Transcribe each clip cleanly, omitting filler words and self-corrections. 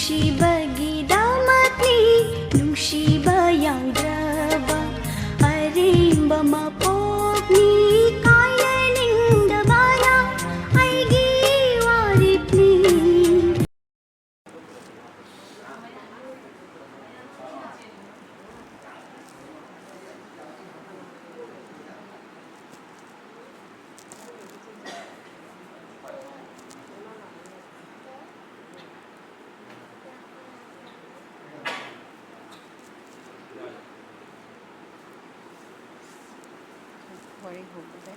ꯅꯨꯡꯁꯤꯕꯒꯤꯗꯃꯛꯅꯤ ꯅꯨꯡꯁꯤꯕ ꯌꯥꯎꯗ꯭ꯔꯕ ꯑꯔꯦꯝꯕ ꯃꯄꯣꯛꯅꯤ ꯀꯥꯏꯅꯅꯤꯡꯗꯕꯅ ꯑꯩꯒꯤ ꯋꯥꯔꯦꯞꯅꯤ Wari hobe.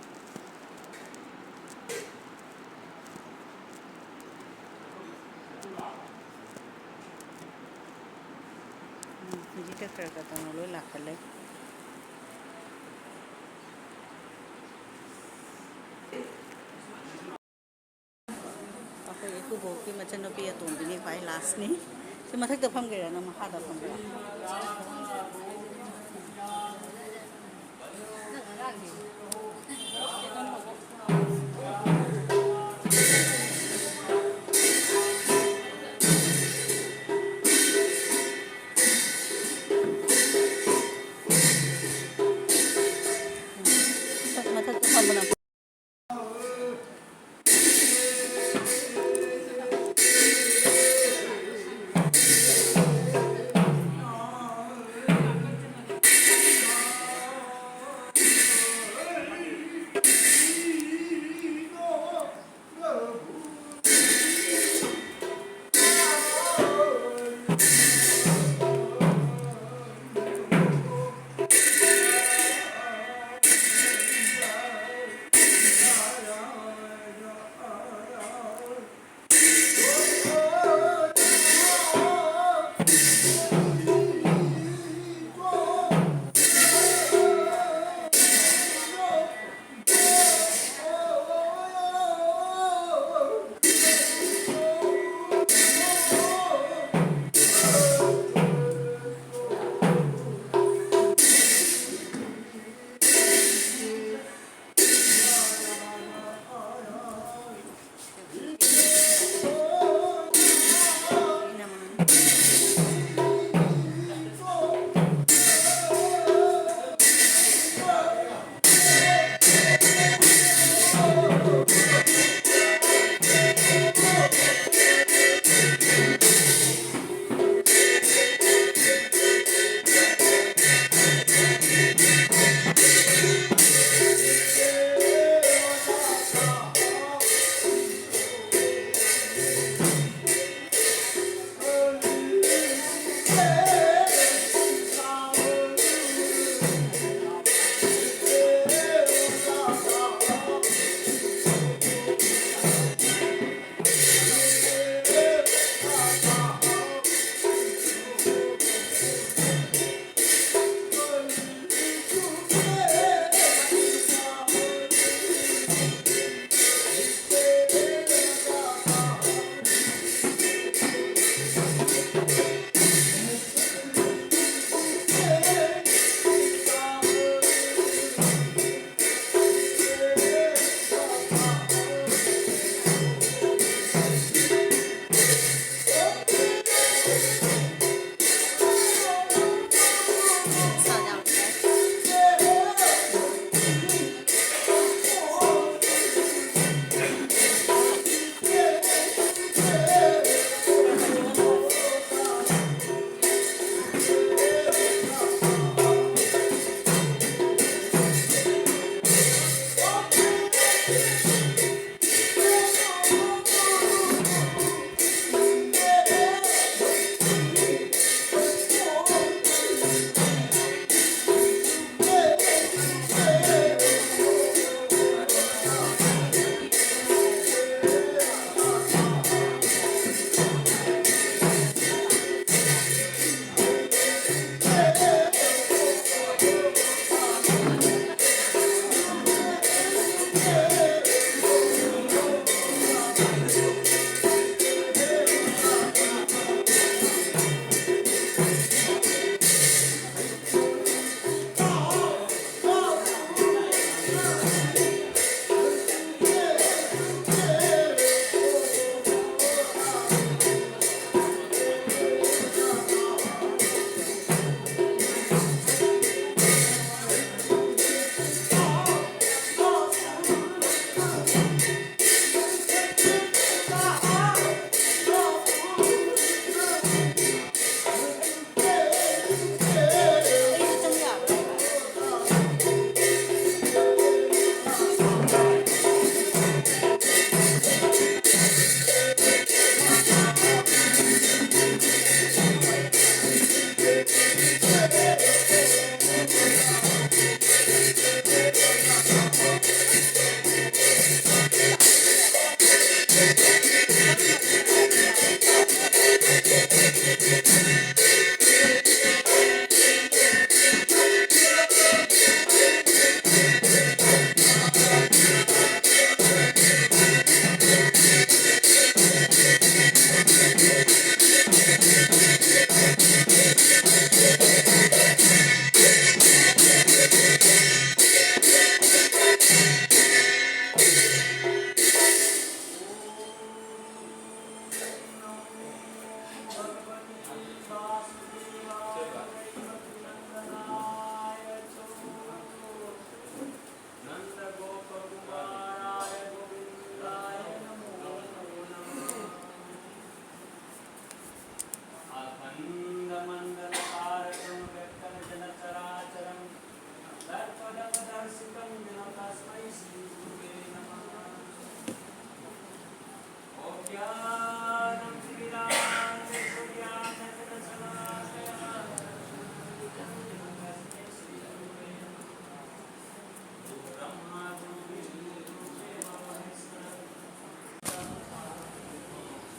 Jika kerja tanah lo lakale. Aku itu bukti macam nabi ya tuh ini file last nih. Cuma tak dapat gaya nama ada pun.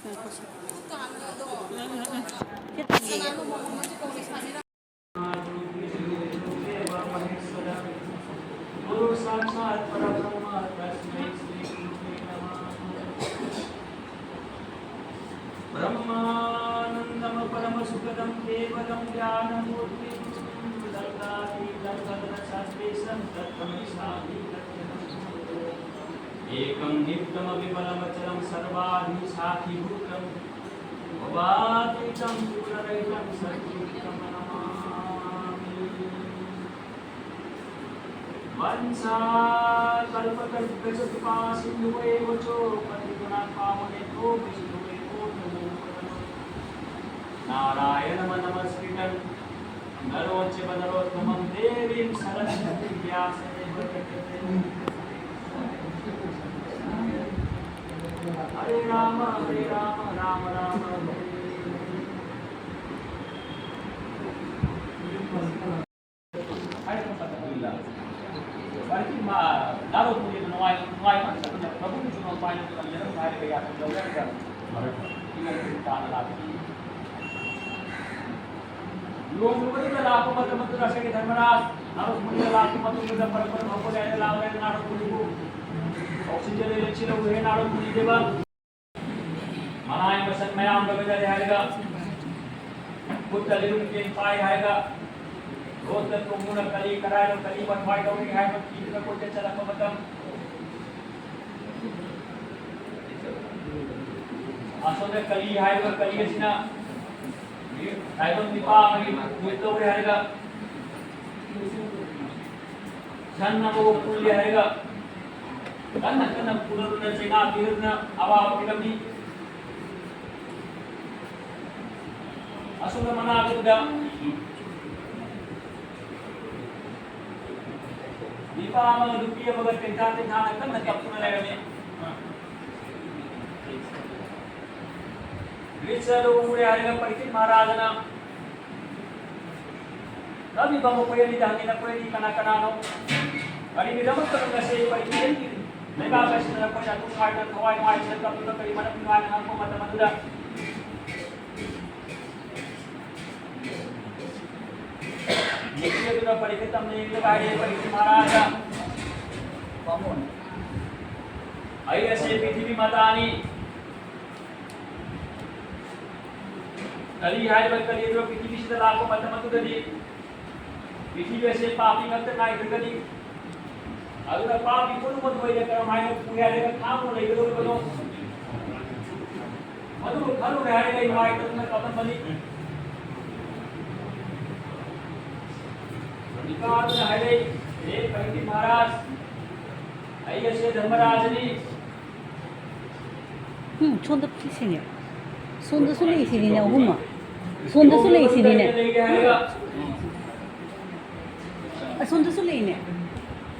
गुरु साक्षात् परब्रह्म तस्मै श्री गुरुवे नमः। ब्रह्मानन्दं परमसुखदं केवलं ज्ञानमूर्तिं दत्तातीतं सर्वशास्त्रेशं तत्त्वमसि साधितम्। एकं नित्यमविमलमचलं सर्वाधिसाखिभूतं भवातीतं गुणरहितं सद्गुरुं नमामि। वंशाकल्पतरुगजकृपासिन्धुवेव च पतिगुणापावनेभ्यो विष्णुवेभो नमो नमः। नारायणं नरोच नरोत्तमं देवीं सरस्वतीं व्यासेन प्रकृते। हरे राम राम राम हरे Berarti naruh punya nuai mana sebenarnya kamu cuma main dengan jalan hari kayak apa jauh kan? Tinggal kita lagi. Luang itu adalah aku mata rasa kita meras. Naruh punya laku mata kita perempuan apa yang lalu yang naruh punya. Oksigen elektrik itu naruh punya deba. Mana yang pesan mayam berbeda hari ka. Putih liru mungkin pai hari ka. रोज तक मुना कली कराए और कली बनवाई दो कि है मत की का कोई चला को मतलब असोने कली है और कली सिना राइबन दीपा मगी मुतो रे हैगा सन वो पुल्य हैगा कन्न पुनरुन चेना तीर्न अवा पिलमी असोने मना आगुदा दीपा मग दुखिया मगर टेंटाते Thane kan nakapuna lagame Grisaro umure hariga Parikshit Maharajana Nabi bamu payani dahina payani kana no Ari nidamat karanga se Parikshit mega kasina ko satu khaida thawai mai se kapuna kari mana pingan ko mata maduda Nikiya Parikshit हमने एक लगाए Parikshit महाराज बामन आई ऐसे पृथ्वी माता आनी कली है बल कली जो पृथ्वी से लाखों मत मत गदी पृथ्वी ऐसे पापी मत नाय गदी अगर पापी को मत होय कर मायने पूरा रे काम हो ले बोलो मधु खलु रे रे माय तो में कपन बनी निकाल में हरे एक Parikshit महाराज आई ऐसे धर्मराजनी 손도 피시냐? 손도 술래 있으리냐, 엄마? 손도 술래 있으리냐? 손도 술래 있네.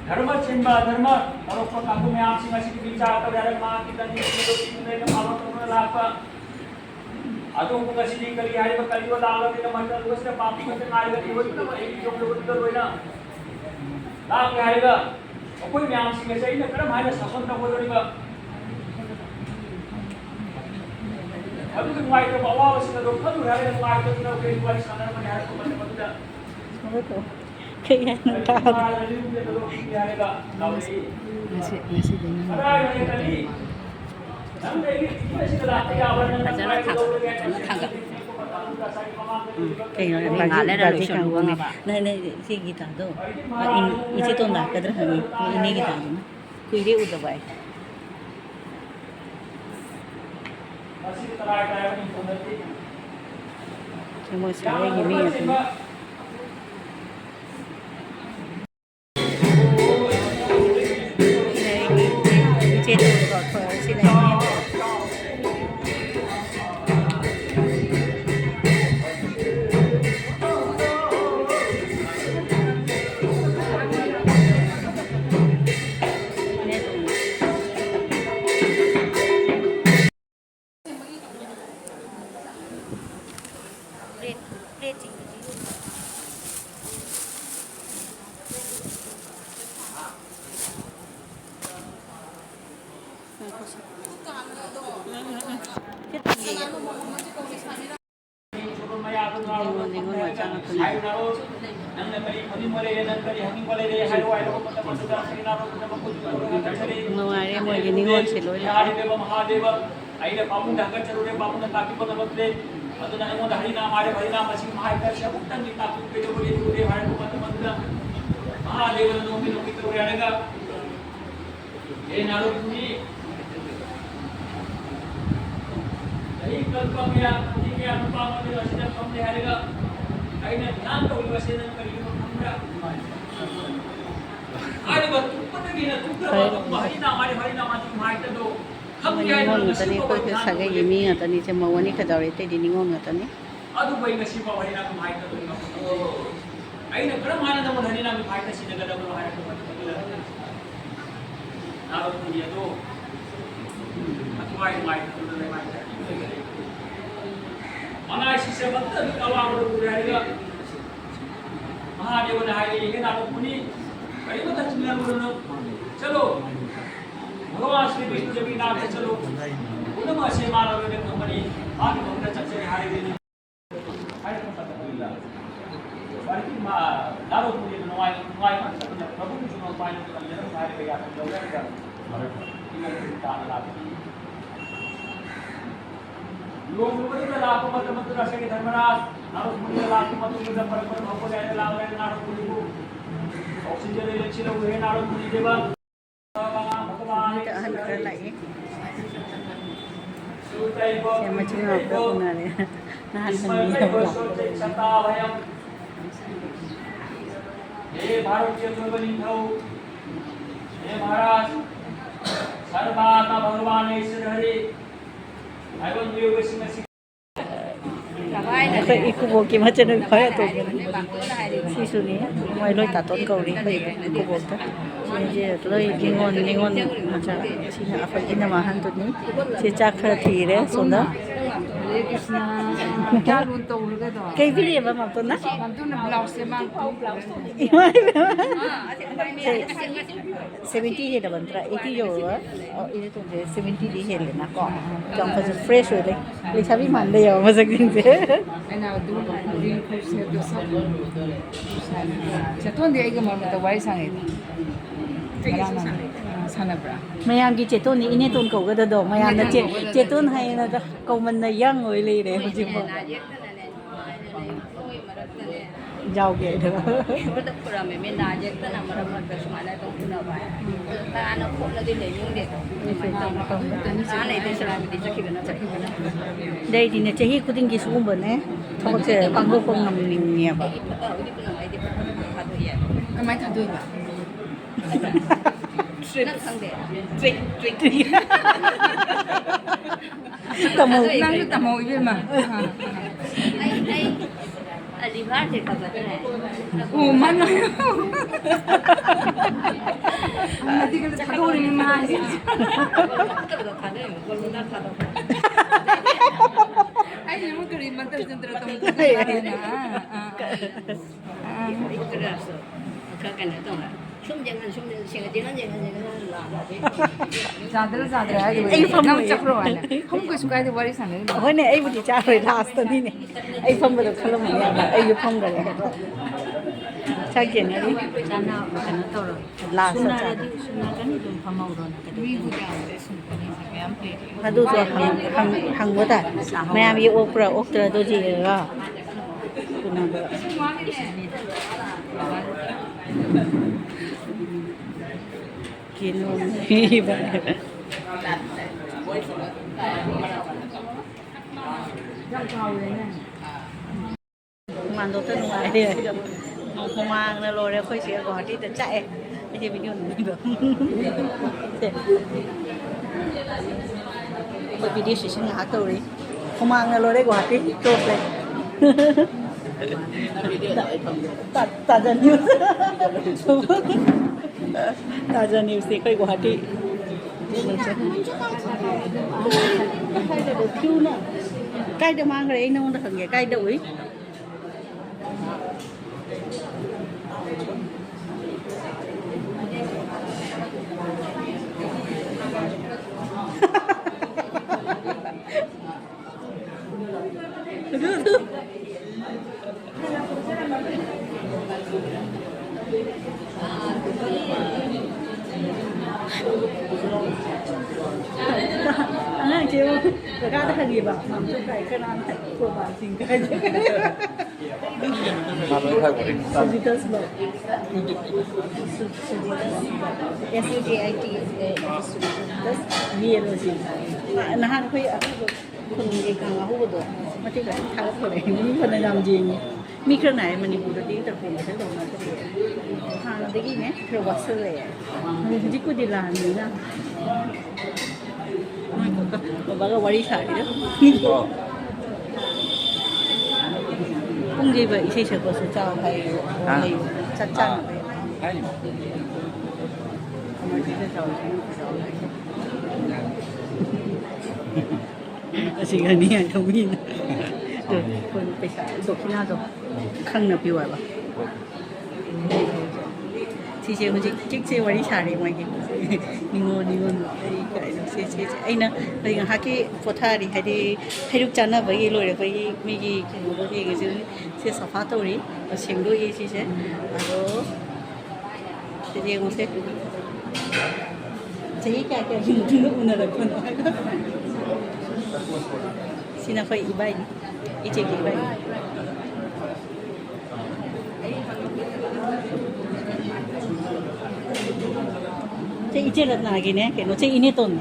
धर्म चिन्ह धर्म और ऊपर काबू में आप सीमा से विचार कर रहे मां की तंजी की दो तीन ने मालूम तो लाभ अतो को कसी नहीं करी है पर कली वाला आगे के मतलब उसने पापी को नारी गति होती ना एक जो लोग उधर होई ना लाभ क्या आएगा और कोई म्याम सिंह से ही ना कर हमारे शासन का बोल रही बा अभी तो माइक तो बाबा वैसे तो खा तो रहे माइक तो ना कोई वाली सामने में है तो मतलब बता Kaya नसीब si kita do isi to na kadra hani ini kita do kuire udabai semua saya gini ya tuh plate Hayo naro nang nakali mo din mo rin nang kali hangin wala rin hayo ay ko mata mata sa naro na makuji ko na kachari Mawari mo giningon sila. hari deva mahadeva ay na pamun dagat charo re pamun na taki ko na matle ado na mo hari na mare hari na masi mahai kar siya buktan ni taki ko do boli do hari ko mata mata mahadeva no mi no kitro re alega ए नारो पुनी यही कल्पना मेरा पुनी के अनुपात में वचन हमने हारेगा आइने ध्यान तो वचन करियो हमरा आज बत तुपन की ना तुकरा हरि नाम हरि नाम तुम हाइट दो हम क्या Ningon nga tani ko ke saga yimi nga tani che mawani ka dawre te di ningon nga tani. अदु भाई नसीब हरि नाम हाइट दो आइने क्रम माने दम हरि नाम हाइट सी नगर दम हाइट दो नारो पुनी तो अथवा माइट तो माइट मनाशी से बत्तर कवाड़ उड़ाएगा महादेव ने हाय ये नारो पुनी कई तो चिल्ला बोलनो चलो भगवान श्री विष्णु जब नाम से चलो उनम से मारो ने कंपनी आगे भक्त चक्कर हाय देने हाय तो पता नहीं बाकी नारो पुनी नवाई नवाई प्रभु जुनो पाए तो अंदर हाय गया तो लगा लोग मुझे लाखो मत मत राशि के धर्मराज नारो मुझे लाखो मत मुझे परपर भको जाने लावे नारो पुनी को ऑक्सीजन ले छिलो हे नारो पुनी देवा भगवान Ita ahan ka lai. सुतै गो Siya macam apa pun ada. Nahan इसमें sendiri को apa. सोचे क्षता भयम हे भारतीय दुर्बली थौ हे महाराज सर्वात्मा भगवान ईश्वर हरि एवं योग Singh Ako ikubo ki macam nung kaya to. Si Suni, may loy taton ka uri ko ikubo ta. Jadi loy ningon macam sina apa inamahan tu ni. Si cakra tire sonda. Hare Krishna. क्या room तो उड़ गए तो Kay pili ba mamto na? हम तो ना blouse से मांग Imay ba? 70 he da bantra 80 yo ba. Ini tu je 70 di he le na ko. Jong pa fresh ho le. Le sabi man le yo masak din je. मैं ना दूर दिन खुश है तो सब चतुन दे एक मर तो Y Sange Sana bra Mayam gi cheton ni ini ton ko ga da do mayam na cheton hai na da ko man na yang oi le re hu ji mo jao ge da dai di ne chahi kuding gi sum ba ne thok che pang bo pang nam ning ne ba मैं था दो बा tamo नाम तो तमो ये मा ओ मन नदी के था दो नहीं मा आई ये मुझे करीब मंत्र चंद्र तुम ज़्यादा ज़्यादा है तो नाम चक्रो वाला हम कुछ कह दे वाली साने hoi ne ai bu ji cha roi last ni ne ai pham ba do khalam ne ba ai yu pham ga le cha gen ne ri last cha hadu so hang bo ta mayam yi opra oktra do ji ga kuna ba kinom hi ba mang đồ tân ngoài đi không mang ra rồi khơi xía gọi đi tự chạy cái gì video này được bởi vì đi sử dụng hạt tàu đi không mang ra rồi đấy gọi đi chốt lên Taja News Taja News thì khơi gọi đi cái được mang rồi nó được nghe cái đậu ấy chiếu rồi các thằng gì bảo làm trong cái nan của bạn xin cái Sujitas lo Sujitas dia lo sih nah aku yaคนเองเขาพูดตัวมาที่แบบทางคนไหนมีคนในนามจริงมีเครื่องไหนมันอยู่ตรงนี้แต่ผมใช้ลงมาตัวเองทางเราได้กี่เนี่ยเราวัดเสเลยมันจิกุดิลานี่นะบ้าก็วาริชาดิpungi ba isi siya ko sa chao kay wala sa chan ba kamar dito sa kasi ganyan kami na kung pesa dokinado khang na piwa ba si siya ko chik siya wari chari mai ki ningon ai kai si ai na ai nga haki pothari hadi hairuk chana ba ye lo re ba ye mi ki ko ye ge si safa to ri sing do ye si se aro si ye mo se jadi kayak dulu una ra ko sina fa ibai ije ki ibai这一届了哪个呢？给我这一年多呢，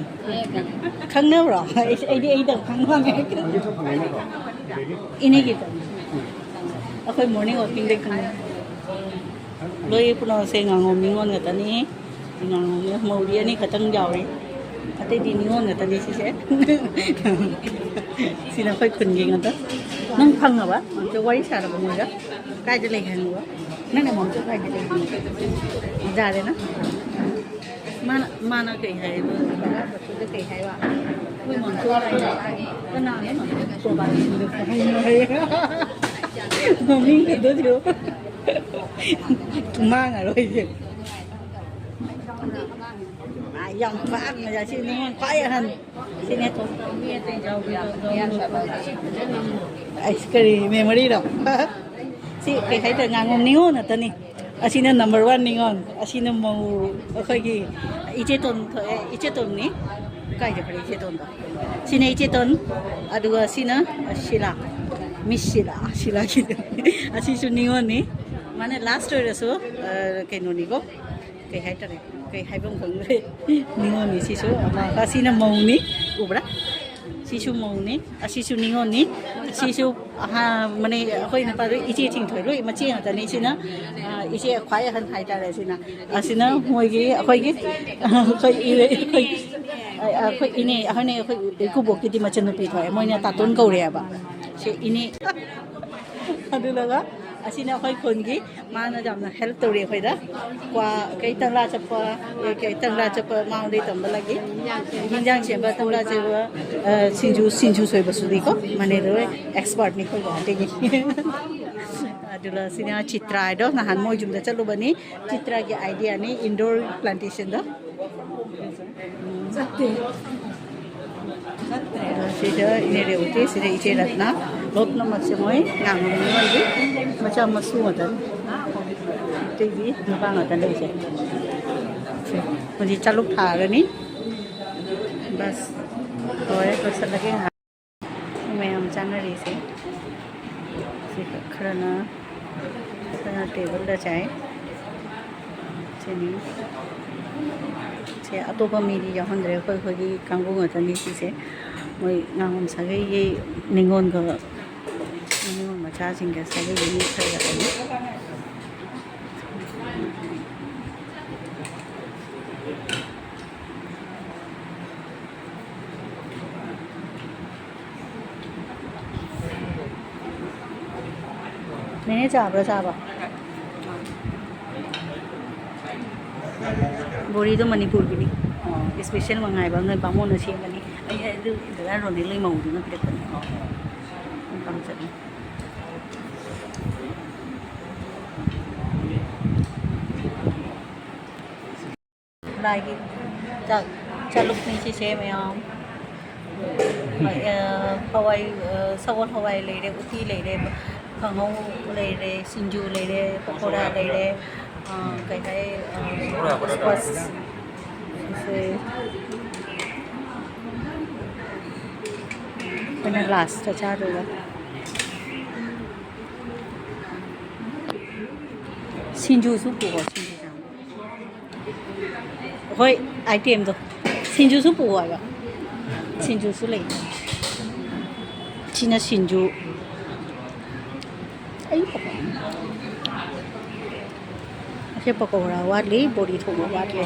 坑了了，哎的坑了没？一年几多？我去 morning walking 的坑，所以不能说俺我明晚个等你，俺我冇啲你可等着哩，啊对啲明晚个等你谢谢，是那块困境个得，能碰了吧？就玩一下了不没了，该就来看我，那你忙就该就来看，咋的呢？mana kay hay ba ba kay hay ba uy mon so ay kana ne so ba ni được hay nó mình cái đó chứ mang à rồi chứ dòng phát mà giờ xin nên phải hơn xin hết thôi ice cream memory đâu si kay hay từ ngang ngom niu na tani asina number 1 ningon asina mau khoi iche ton ni kai je pare iche ton da sina iche ton aduga sina shila shila ki asisu ningon ni mane last year so kai no ni go kai hai tare kai hai bong bong re ningon ni sisu ama asina mau ni ubra sisu mau ni asisu ningon ni sisu ha mane khoi na pa iche thing thoi loi ma che ha ta ni sina iche khwai han hai ta le sina asina moi gi khoi gi khoi ine ahane khoi ku bok ti ma chen pi thoi moi na ta ton ko re ba se ine adu laga asina khoi khon gi ma na jam na help to re khoi da kwa kai tang la chapa ma de tam ba lagi hinjang chen ba tam la che ba sinju soi ba su di ko mane ro expert ni khoi ga te gi adula sina chitra do na han moi jum da chalu bani chitra ge idea ni indoor plantation da sida ini re uti sida iche ratna lotna machamoi ngang ngon gi macam masu ngotan TV napa ngotan dei se mesti chalu tha re ni bas hoye ko sat lage ha मैं हम जाना रही से Kharna table दा चाय चेनी चे अतोपा मेरी याहंद्रे खोई खोई Congo ngani si se moi ngangom sagai ye ningon macha singga sagai ni khaya ni मैंने चाबा बोरी तो मणिपुर की नहीं स्पेशल मंगाए बा नोय बामोन से मनी आई दु दरा रोने लई मौदु ना पिरक काम चल लागी चालुक नीचे से मैं हवाई सगोन हवाई ले रे उती ले रे खंगौ ले रे सिंजू ले रे पकोड़ा ले रे कहीं बस से ꯑꯩꯈꯣꯏꯅ ꯂꯥꯁꯇ ꯆꯥꯗꯣꯏꯕ ꯁꯤꯡꯖꯨꯁꯨ ꯄꯨꯑꯣ ꯁꯤꯡꯖꯨ ꯆꯥꯕ ꯍꯣꯏ ꯑꯥꯏꯇꯦꯝꯗꯣ ꯁꯤꯡꯖꯨꯁꯨ ꯄꯨꯑꯣ ꯍꯥꯏꯕ ꯁꯤꯡꯖꯨꯁꯨ ꯂꯩ ꯁꯤꯅ ꯁꯤꯡꯖꯨ ꯑꯩ ꯑꯁꯤ ꯄꯀꯧꯔꯥ ꯋꯥꯠꯂꯤ ꯕꯣꯔꯤ ꯊꯣꯡꯕ ꯋꯥꯠꯂꯤ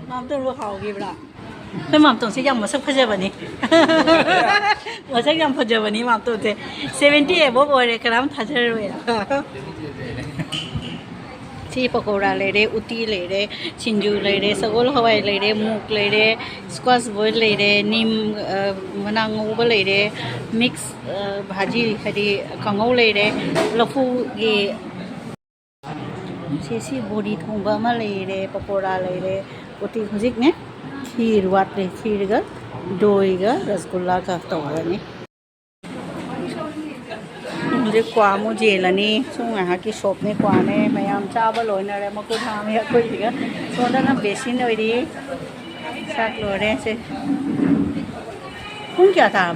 ꯃꯥꯝꯇꯣꯟꯕꯨ ꯍꯥꯎꯈꯤꯕ꯭ꯔꯥ ꯑꯩꯈꯣꯏ ꯃꯥꯝꯇꯣꯟꯁꯦ ꯌꯥꯝ ꯃꯁꯛ ꯐꯖꯕꯅꯤ ꯃꯁꯛ ꯌꯥꯝ ꯐꯖꯕꯅꯤ ꯃꯥꯝꯇꯣꯟꯁꯦ 70 ꯑꯦꯕꯣꯞ ꯑꯣꯏꯔꯦ ꯀꯅꯥꯝ ꯊꯥꯖꯔꯔꯣꯏ ꯁꯤ ꯄꯀꯧꯔꯥ ꯂꯩꯔꯦ ꯎꯇꯤ ꯂꯩꯔꯦ ꯁꯤꯡꯖꯨ ꯂꯩꯔꯦ ꯁꯒꯣꯜ ꯍꯋꯥꯏ ꯂꯩꯔꯦ ꯃꯨꯛ ꯂꯩꯔꯦ ꯁ꯭ꯀ꯭ꯋꯥꯁ ꯕꯣꯏꯜ ꯂꯩꯔꯦ ꯅꯤꯝ ꯃꯅꯥ ꯉꯧꯕ ꯂꯩꯔꯦ ꯃꯤꯛꯁ ꯚꯥꯖꯤ ꯍꯥꯏꯗꯤ ꯀꯥꯡꯉꯧ ꯂꯩꯔꯦ ꯂꯐꯨꯒꯤ ꯁꯤ ꯕꯣꯔꯤ ꯊꯣꯡꯕ ꯑꯃ ꯂꯩꯔꯦ ꯄꯀꯧꯔꯥ ꯂꯩꯔꯦ ꯎꯇꯤ ꯍꯧꯖꯤꯛꯅꯦ ꯈꯤꯔ ꯋꯥꯠꯂꯦ ꯈꯤꯔꯒ ꯗꯣꯏꯒ ꯔꯁꯒꯨꯜꯂꯥꯒ ꯇꯧꯒꯅꯤ ꯍꯧꯖꯤꯛ ꯀ꯭ꯋꯥ ꯑꯃꯨꯛ ꯌꯦꯜꯂꯅꯤ ꯁꯨꯝ ꯉꯥꯏꯍꯥꯛꯀꯤ ꯁꯣꯞꯅꯦ ꯀ꯭ꯋꯥꯅꯦ ꯃꯌꯥꯝ ꯆꯥꯕ ꯂꯣꯏꯅꯔꯦ ꯃꯈꯨꯠ ꯍꯥꯝꯃꯦ ꯑꯩꯈꯣꯏꯁꯤꯒ ꯁꯣꯝꯗꯅ ꯕꯦꯁꯤꯟ ꯑꯣꯏꯔꯤ ꯆꯥꯛ ꯂꯣꯏꯔꯦ ꯁꯦ ꯄꯨꯡ ꯀꯌꯥ ꯇꯥꯔꯕ